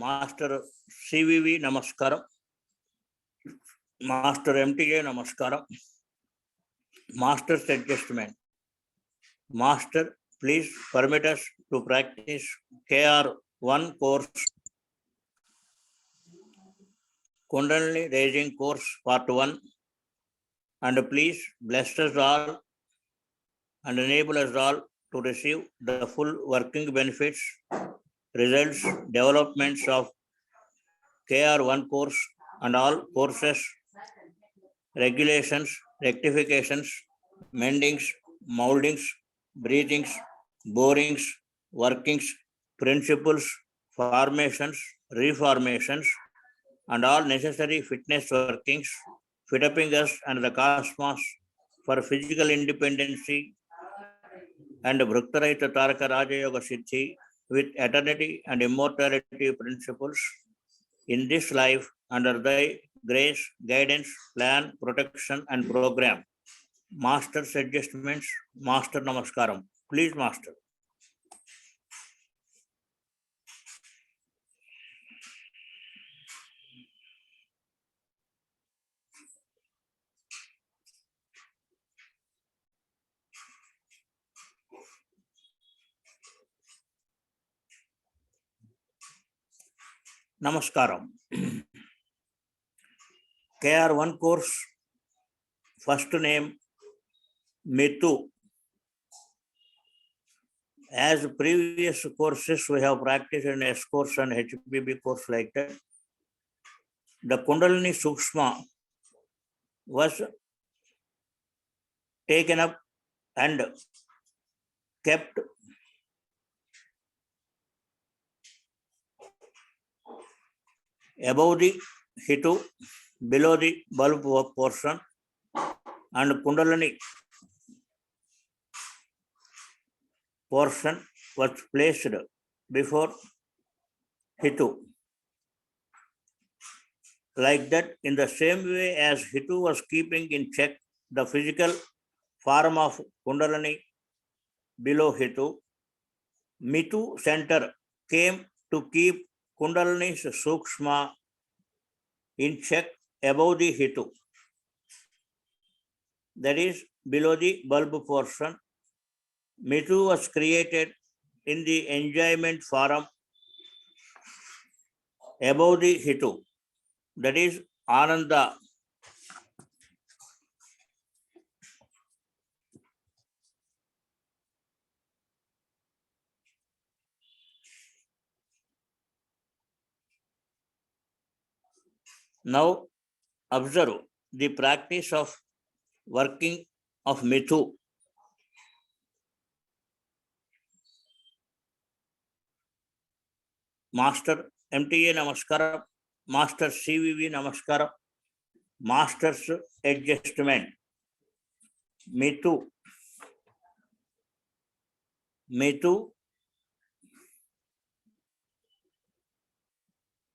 Master CVV నమస్కారం, master empty a నమస్కారం. Masters adjustment. Master, please permit us to practice KR1 course, Kundalini Raising Course Part 1, and please bless us all and enable us all to receive the full working benefits, results, developments of KR1 course and all courses, regulations, rectifications, mendings, moldings, breathings, borings, workings, principles, formations, reformations, and all necessary fitness workings, fit-upping us and the cosmos for physical independency and Bhruktaraita Taraka Raja Yoga Siddhi with eternity and immortality principles in this life under thy grace, guidance, plan, protection, and program. Master's adjustments, Master Namaskaram. Please, Master. Namaskaram. KR1 course, first name Mithu. As previous courses we have practiced in S course and HPB course like that, the Kundalini Sukshma was taken up and kept above the Hitu, below the bulb portion, and Kundalini portion was placed before Hitu. Like that, in the same way as Hitu was keeping in check the physical form of Kundalini below Hitu, Mithu center came to keep Kundalini's Sukshma in check above the Hitu, that is below the bulb portion. Mithu was created in the enjoyment forum above the Hitu, that is Ananda. Now observe the practice of working of Mithu. Master MTA Namaskaram, Master CVV Namaskaram, Master's adjustment. Mithu. Mithu.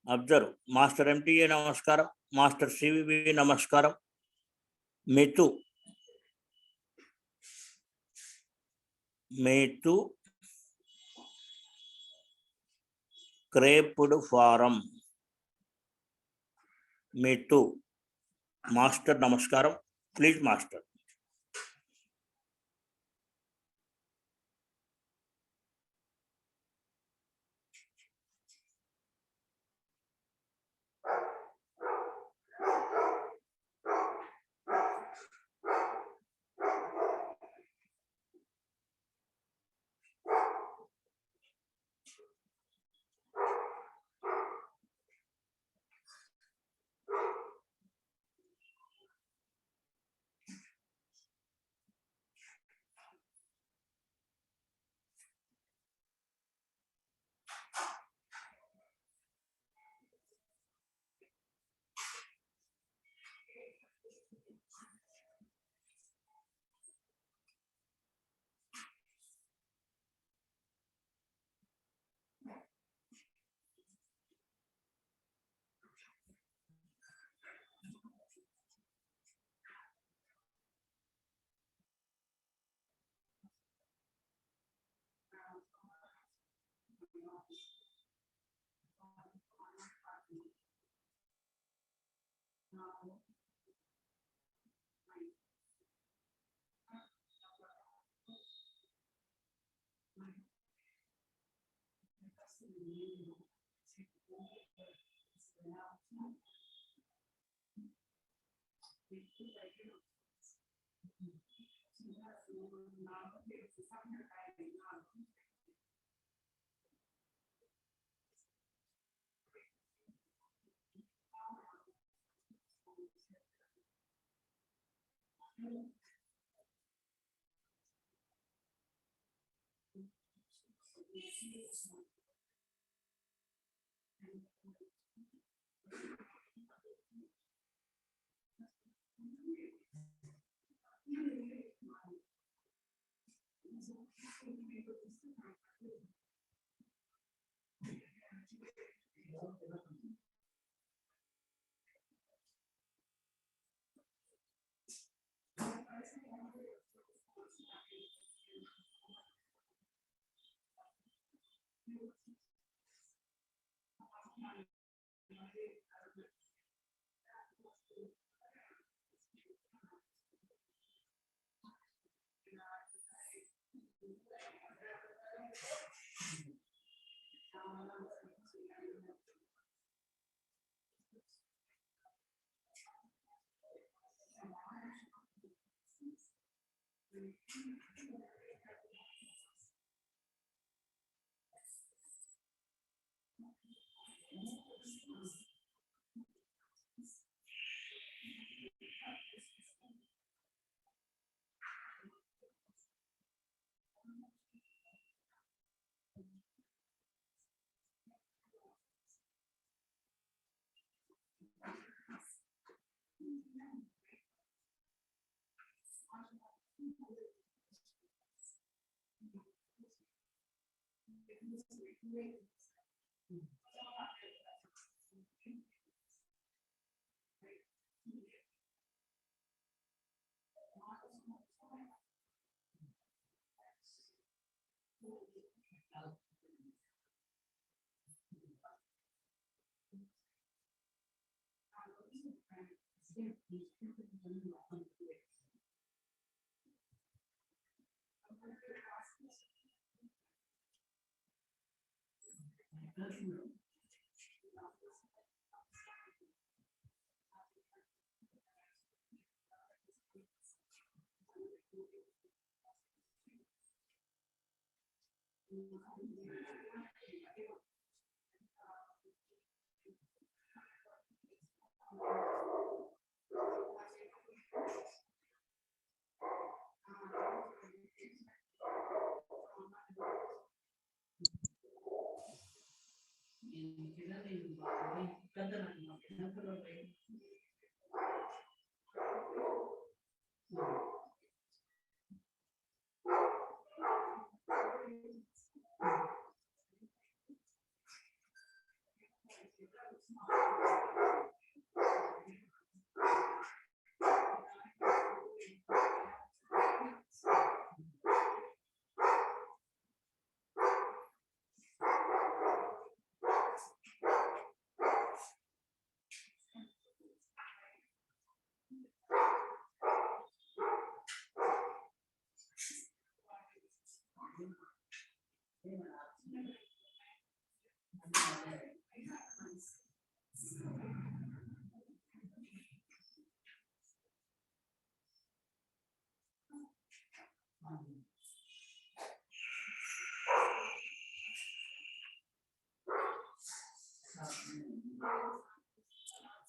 Observe. Master MTA Namaskaram, Master CVV Namaskaram. Mithu. Mithu. Creped forum. Mithu. Master Namaskaram. Please, Master.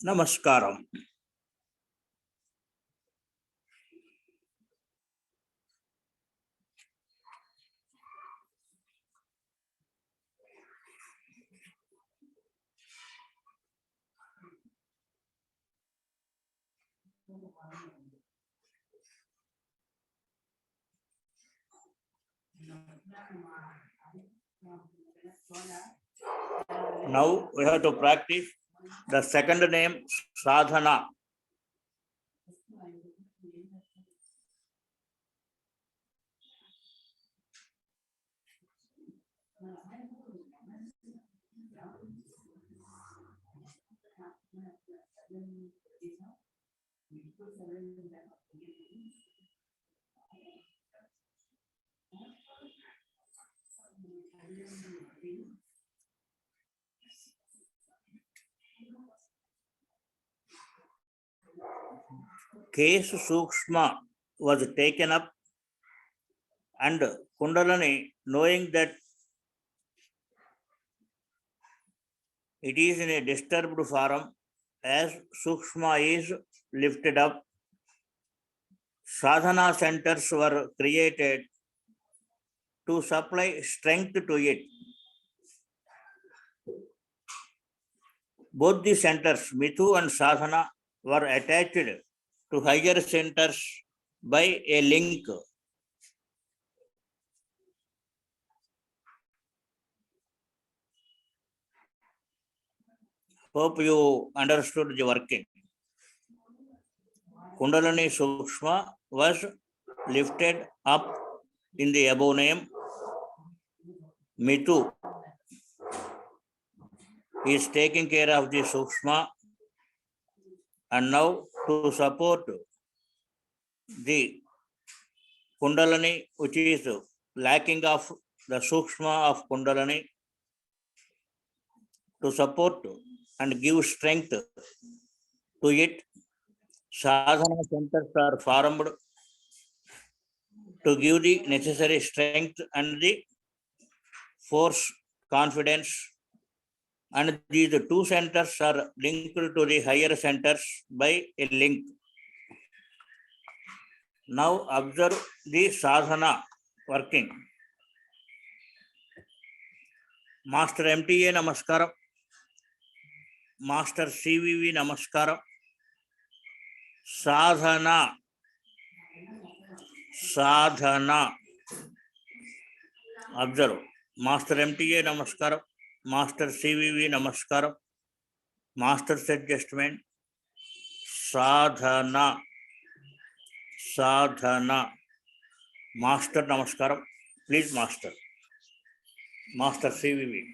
Namaskaram. Now we have to practice the second name, sadhana. case Sukshma was taken up, and Kundalini, knowing that it is in a disturbed form, as Sukshma is lifted up, sadhana centers were created to supply strength to it. Both the centers, Mithu and Sadhana, were attached to higher centers by a link. Hope you understood the working. Kundalini Sukshma was lifted up in the above name. Mithu is taking care of the Sukshma, and now to support the Kundalini, which is lacking of the Sukshma of Kundalini, to support and give strength to it, sadhana centers are formed to give the necessary strength and the force, confidence, and these two centers are linked to the higher centers by a link. Now observe the sadhana working. Master MTA Namaskaram, Master CVV Namaskaram, sadhana, observe. Master MTA Namaskaram, Master CVV Namaskaram, Master's adjustment, sadhana, Master Namaskaram, please Master, Master CVV.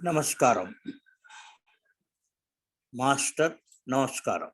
Namaskaram. Master, Namaskaram.